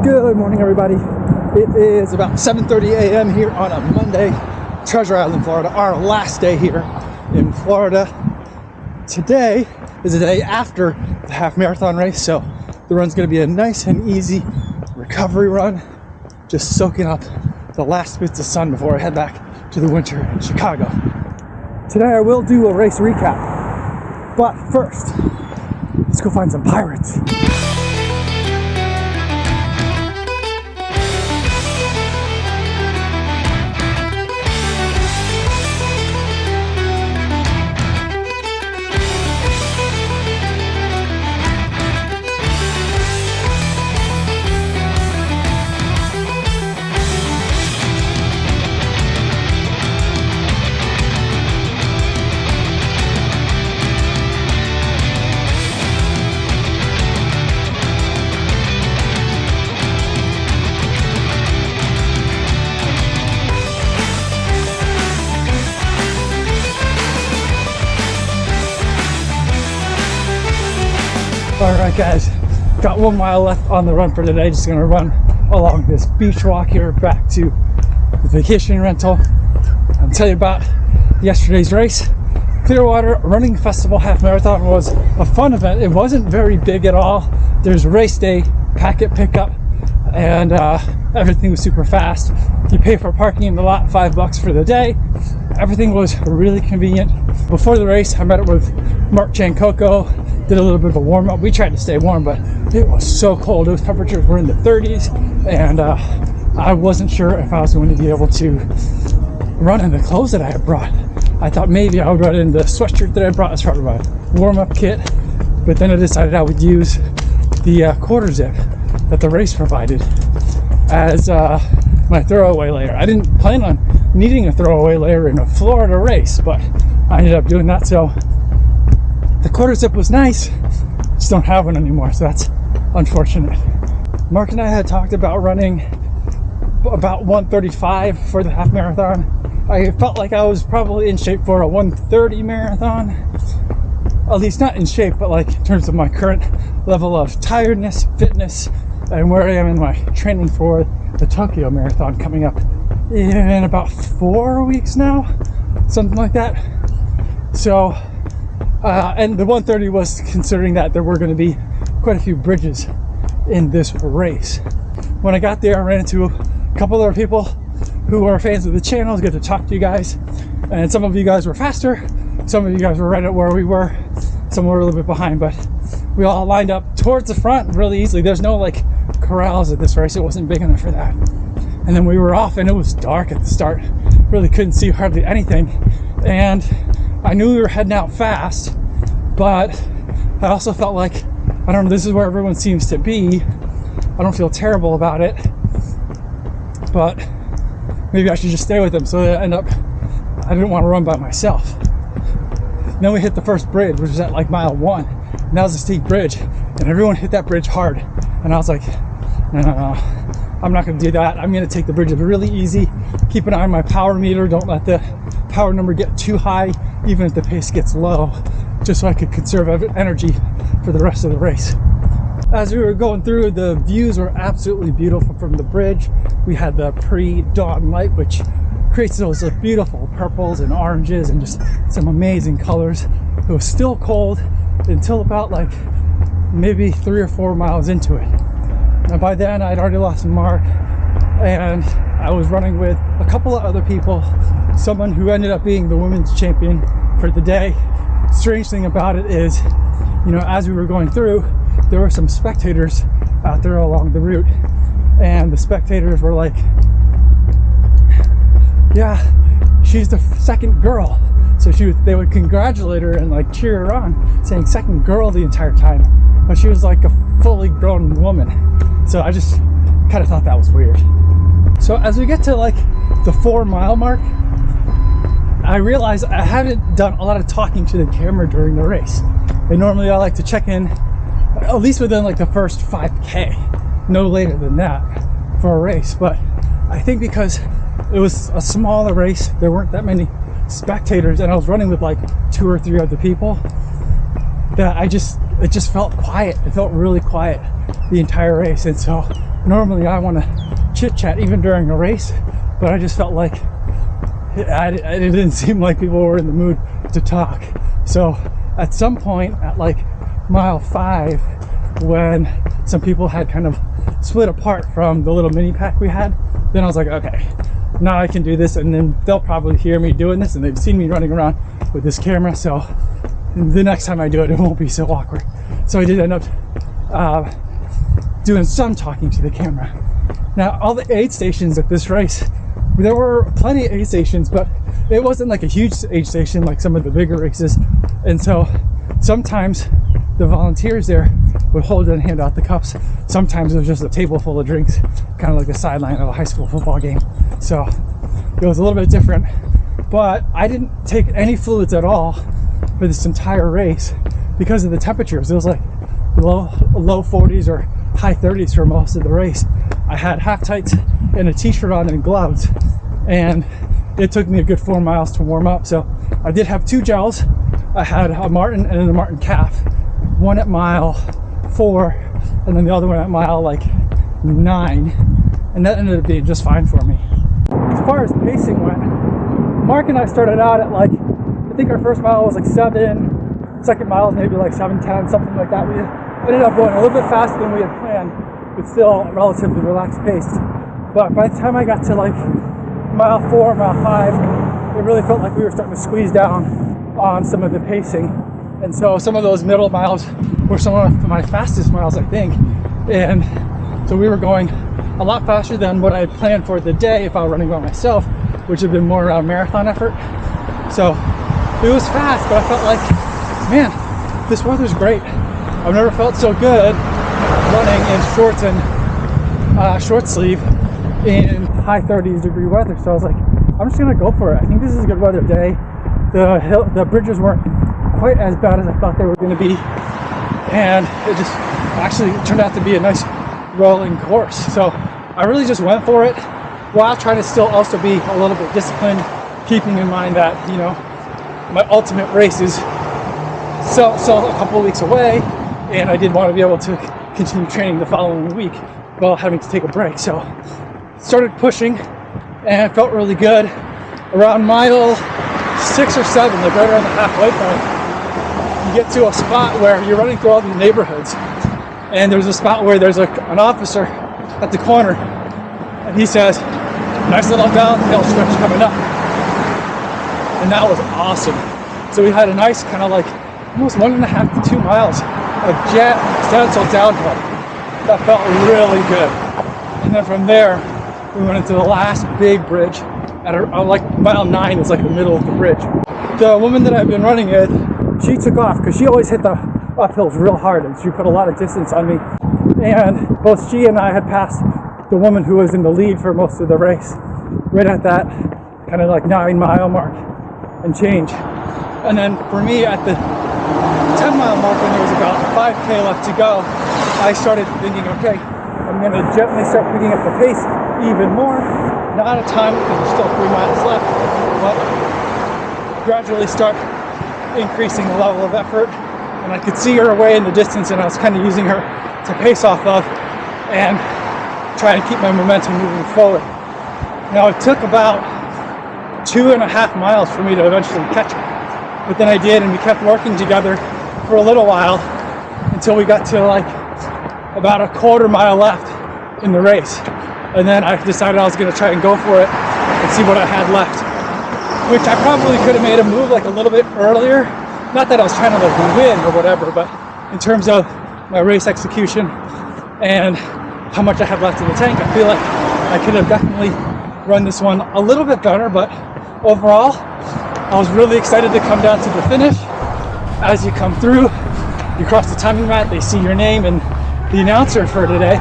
Good morning, everybody. It is about 7:30 a.m. here on a Monday, Treasure Island, Florida, our last day here in Florida. Today is the day after the half marathon race, so the run's going to be a nice and easy recovery run, just soaking up the last bits of sun before I head back to the winter in Chicago. Today I will do a race recap, but first, let's go find some pirates. Alright guys, got 1 mile left on the run for today. Just gonna run along this beach walk here back to the vacation rental and tell you about yesterday's race. Clearwater Running Festival Half Marathon was a fun event. It wasn't very big at all. There's race day, packet pickup, and everything was super fast. You pay for parking in the lot, $5 for the day. Everything was really convenient. Before the race, I met up with Mark Coco, did a little bit of a warm up. We tried to stay warm, but it was so cold. Those temperatures were in the 30s, and I wasn't sure if I was going to be able to run in the clothes that I had brought. I thought maybe I would run in the sweatshirt that I brought as part of my warm up kit, but then I decided I would use the quarter zip that the race provided as my throwaway layer. I didn't plan on needing a throwaway layer in a Florida race, but I ended up doing that. So the quarter zip was nice, just don't have one anymore, so that's unfortunate. Mark and I had talked about running about 1:35 for the half marathon. I felt like I was probably in shape for a 1:30 marathon. At least not in shape, but like in terms of my current level of tiredness, fitness, and where I am in my training for the Tokyo Marathon coming up in about 4 weeks now, something like that. So, and the 1:30 was considering that there were going to be quite a few bridges in this race. When I got there, I ran into a couple other people who are fans of the channel. It was good to talk to you guys. And some of you guys were faster, some of you guys were right at where we were, some were a little bit behind, but we all lined up towards the front really easily. There's no like corrals at this race. It wasn't big enough for that. And then we were off, and it was dark at the start. Really couldn't see hardly anything. And I knew we were heading out fast, but I also felt like, I don't know, this is where everyone seems to be. I don't feel terrible about it, but maybe I should just stay with them. So I I didn't want to run by myself. Then we hit the first bridge, which was at like mile 1. And that was a steep bridge, and everyone hit that bridge hard. And I was like, no, I'm not going to do that. I'm going to take the bridge really easy. Keep an eye on my power meter. Don't let the power number get too high, even if the pace gets low, just so I could conserve energy for the rest of the race. As we were going through, the views were absolutely beautiful from the bridge. We had the pre-dawn light, which creates those beautiful purples and oranges and just some amazing colors. It was still cold until about like maybe 3 or 4 miles into it. And by then I'd already lost Mark, and I was running with a couple of other people, someone who ended up being the women's champion for the day. Strange thing about it is, you know, as we were going through, there were some spectators out there along the route, and the spectators were like, yeah, she's the second girl. So they would congratulate her and like cheer her on, saying second girl the entire time, but she was like a fully grown woman. So I just kind of thought that was weird. So as we get to like the 4 mile mark, I realized I haven't done a lot of talking to the camera during the race. And normally I like to check in at least within like the first 5K, no later than that for a race. But I think because it was a smaller race, there weren't that many spectators, and I was running with like 2 or 3 other people, that it just felt quiet. It felt really quiet the entire race. And so normally I want to chit chat even during a race, but I just felt like it didn't seem like people were in the mood to talk. So at some point at like mile 5, when some people had kind of split apart from the little mini pack we had, then I was like, okay, now I can do this, and then they'll probably hear me doing this, and they've seen me running around with this camera, so the next time I do it, it won't be so awkward. So I did end up doing some talking to the camera. Now, all the aid stations at this race, there were plenty of aid stations, but it wasn't like a huge aid station like some of the bigger races, and so sometimes the volunteers there would hold and hand out the cups. Sometimes it was just a table full of drinks, kind of like the sideline of a high school football game. So it was a little bit different, but I didn't take any fluids at all for this entire race because of the temperatures. It was like low 40s or high 30s for most of the race. I had half tights and a t-shirt on and gloves, and it took me a good 4 miles to warm up. So I did have 2 gels. I had a Martin and a Martin calf, one at mile 4 and then the other one at mile like 9, and that ended up being just fine for me. As far as pacing went, Mark and I started out at like, I think our first mile was like 7, second mile was maybe like 7:10, something like that. We ended up going a little bit faster than we had planned, but still relatively relaxed pace. But by the time I got to like mile 4, mile 5, it really felt like we were starting to squeeze down on some of the pacing. And so some of those middle miles were some of my fastest miles, I think. And so we were going a lot faster than what I had planned for the day if I were running by myself, which had been more around marathon effort. So it was fast, but I felt like, man, this weather's great. I've never felt so good running in shorts and short sleeve in high 30s degree weather. So I was like, I'm just gonna go for it. I think this is a good weather day. The bridges weren't quite as bad as I thought they were going to be, and it just actually turned out to be a nice rolling course. So I really just went for it while trying to still also be a little bit disciplined, keeping in mind that, you know, my ultimate race is so a couple of weeks away, and I did want to be able to continue training the following week while having to take a break. So started pushing and felt really good. Around mile 6 or 7, like right around the halfway point, you get to a spot where you're running through all these neighborhoods, and there's a spot where there's an officer at the corner, and he says, nice little downhill stretch coming up. And that was awesome. So we had a nice kind of like almost 1.5 to 2 miles of gentle downhill. That felt really good. And then from there, we went into the last big bridge at like mile 9 is like the middle of the bridge. The woman that I've been running with, she took off because she always hit the uphills real hard, and she put a lot of distance on me. And both she and I had passed the woman who was in the lead for most of the race, right at that kind of like 9 mile mark and change. And then for me at the 10 mile mark, when there was about 5K left to go, I started thinking, okay, I'm going to gently start picking up the pace even more. Not a ton because there's still 3 miles left, but gradually start increasing the level of effort. And I could see her away in the distance, and I was kind of using her to pace off of and try to keep my momentum moving forward. Now it took about 2.5 miles for me to eventually catch her, but then I did, and we kept working together for a little while until we got to like about a 1/4 mile left in the race. And then I decided I was going to try and go for it and see what I had left, which I probably could have made a move like a little bit earlier. Not that I was trying to like win or whatever, but in terms of my race execution and how much I have left in the tank, I feel like I could have definitely run this one a little bit better. But overall, I was really excited to come down to the finish. As you come through, you cross the timing mat, they see your name, and the announcer for today,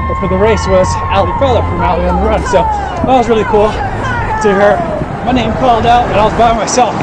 or for the race, was Ali Feller from Ali on the Run. So that was really cool to hear my name called out, and I was by myself.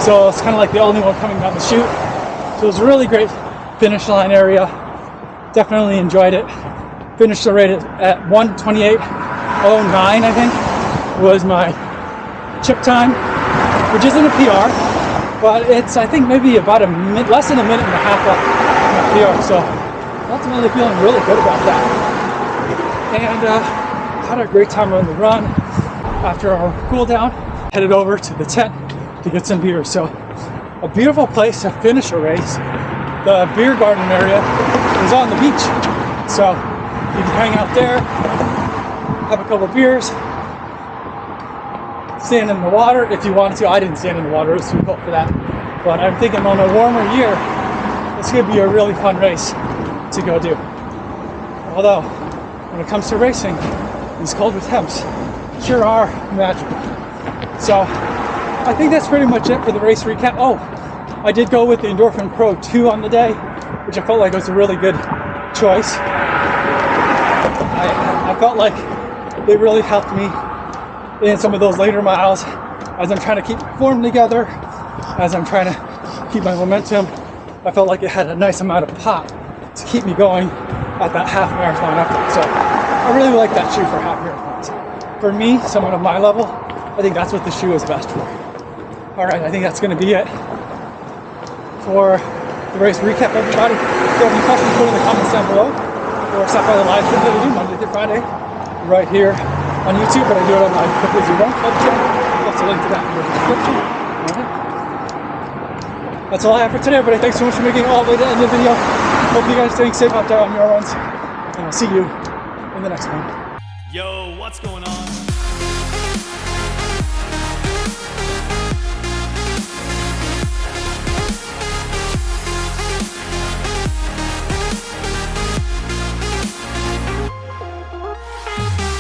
So it's kind of like the only one coming down the chute. So it was a really great finish line area. Definitely enjoyed it. Finished the race at 1:28.09, I think, was my chip time, which isn't a PR, but it's, I think, maybe about less than a minute and a half left in the PR. So ultimately feeling really good about that. and had a great time on the run. After our cool down, headed over to the tent to get some beer. So a beautiful place to finish a race. The beer garden area is on the beach, so you can hang out there, have a couple beers, stand in the water if you want to. I didn't stand in the water, it was too cold for that. But I'm thinking on a warmer year, this could be a really fun race to go do. Although, when it comes to racing, these colder temps sure are magical. So, I think that's pretty much it for the race recap. Oh, I did go with the Endorphin Pro 2 on the day, which I felt like was a really good choice. I felt like they really helped me in some of those later miles as I'm trying to keep my form together, as I'm trying to keep my momentum. I felt like it had a nice amount of pop to keep me going at that half marathon effort. So I really like that shoe for half marathons. For me, someone of my level, I think that's what the shoe is best for. All right, I think that's going to be it for the race recap, everybody. If you have any questions, put in the comments down below, or stop by the live stream that I do Monday through Friday right here on YouTube, but I do it on my kofuzi channel. That's a link to that in the description. All right. That's all I have for today, everybody. Thanks so much for making it all the way to the end of the video. Hope you guys are staying safe out there on your runs, and I'll see you in the next one. Yo, what's going on?